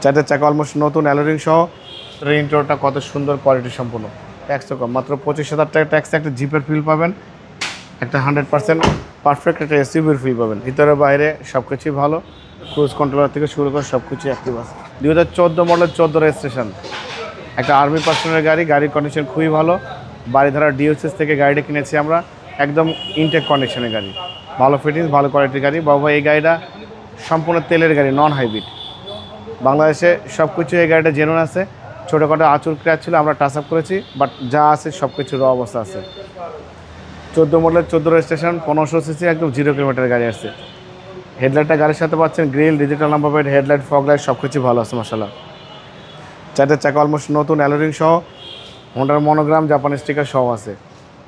চারটে চাকা অলমোস্ট নতুন অ্যালোরিং সহ ইন্টেরিয়রটা কত সুন্দর কোয়ালিটি সম্পূর্ণ। ট্যাক্সও কম, মাত্র 25,000 টাকা ট্যাক্সে একটা জিপের ফিল পাবেন, একটা 100% পারফেক্ট একটা এসইউভির ফিল পাবেন। ভিতরে বাইরে সব কিছুই ভালো, ক্রুজ কন্ট্রোলার থেকে শুরু করে সব কিছুই অ্যাক্টিভ আছে। 2014 মডেল 14 রেজিস্ট্রেশন, একটা আর্মি পার্সোনাল গাড়ি। গাড়ির কন্ডিশন খুবই ভালো। বাড়িধারা ডিওসিস থেকে গাড়িটা কিনেছি আমরা, একদম ইনটেক কন্ডিশনের গাড়ি, ভালো ফিটিংস, ভালো কোয়ালিটির গাড়ি। বাবা এই গাড়িটা সম্পূর্ণ তেলের গাড়ি, নন হাইব্রিড। বাংলাদেশে সব কিছু এই গাড়িটা জেনুইন আছে। ছোটোখাটো আঁচড় ক্র্যাচ ছিল, আমরা টাচ আপ করেছি, বাট যা আছে সব কিছু র অবস্থা আছে। 14 মডেলের 14 রেজিস্ট্রেশন, 1500 সিসি, একদম 0 কিলোমিটার গাড়ি আসছে। হেডলাইটটা গাড়ির সাথে পাচ্ছেন, grill, digital number plate, headlight, fog light সব কিছু ভালো আছে মাশাআল্লাহ। চারটে চাকা অলমোস্ট নতুন অ্যালোরিং সহ, হোন্ডার মনোগ্রাম, জাপানি স্টিকার সহ আছে।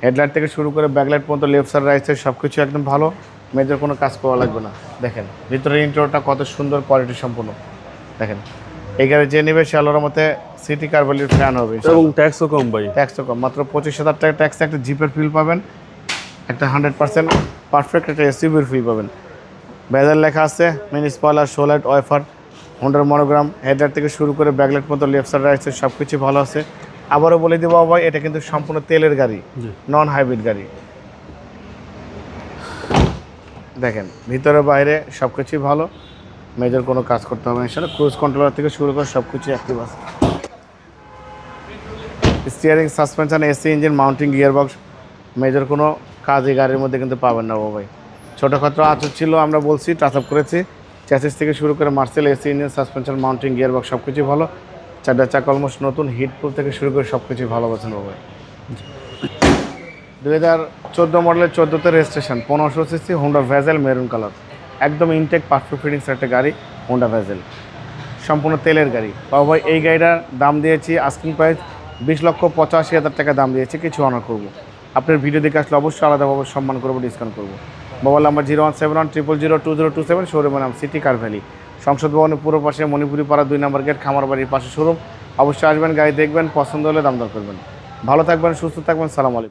হেডলাইট থেকে শুরু করে ব্যাকলাইট পর্যন্ত, লেফট সাইড রাইট সাইড সব কিছু একদম ভালো, মেজর কোনো কাজ করা লাগবে না। দেখেন ভিতরে ইন্টেরিয়রটা কত সুন্দর কোয়ালিটি সম্পূর্ণ। দেখেন এই গাড়ি যে নেবে সে আলোর মতে সিটি কার্বলির ফ্যান হবে এবং ট্যাক্সও কম ভাই। ট্যাক্সও কম, মাত্র 25,000 টাকা ট্যাক্সে একটা জিপের ফিল পাবেন, একটা 100% পারফেক্ট একটা এসইউভির ফিল পাবেন। ব্যাজার লেখা আছে, mini spoiler, show light, wiper, হোন্ডার মনোগ্রাম, হেডলাইট থেকে শুরু করে ব্যাকলাইট পর্যন্ত, লেফট সাইড রাইট সাইড সব কিছু ভালো আছে। আবারও বলে দেবো ভাই, এটা কিন্তু সম্পূর্ণ তেলের গাড়ি, নন হাইব্রিড গাড়ি। দেখেন ভিতরে বাইরে সব কিছুই ভালো, মেজর কোনো কাজ করতে হবে না ইনশাআল্লাহ। ক্রুজ কন্ট্রোলার থেকে শুরু করে সব কিছু অ্যাক্টিভ আছে। Steering, suspension, AC engine, mounting, gearbox, major কোনো কাজ এই গাড়ির মধ্যে কিন্তু পাবেন না ভাই। ছোটোখাটো আঁচড় ছিল, আমরা বলছি টাচ আপ করেছি। চ্যাসিস থেকে শুরু করে Marcel, AC engine, suspension, mounting, gearbox সব কিছুই ভালো। চারটা চাকা অলমোস্ট নতুন, হিটপ্রুফ থেকে শুরু করে সব কিছুই ভালো পাচ্ছেন ভাই। 2014 মডেলের 14তে registration, 1500 CC, Honda Vezel, maroon colour, একদম ইনটেক পারফেক্ট ফিটিংস একটা গাড়ি, হোন্ডা ভেজেল, সম্পূর্ণ তেলের গাড়ি। বাবা ভাই এই গাড়িটার দাম দিয়েছি আস্কিং প্রাইস 20,85,000 টাকা দাম দিয়েছি, কিছু অনার করবো। আপনার ভিডিও দেখে আসলে অবশ্যই আলাদাভাবে সম্মান করবো, ডিসকাউন্ট করবো। মোবাইল নাম্বার 01710002027, শোরুমের নাম সিটি কার ভ্যালি, সংসদ ভবনের পুরো পাশে, মণিপুরি পাড়া 2 নম্বর গেট, খামার বাড়ির পাশে শোরুম। অবশ্যই আসবেন, গাড়ি দেখবেন, পছন্দ হলে দাম দর করবেন। ভালো থাকবেন, সুস্থ থাকবেন, সালাম আলাইকুম।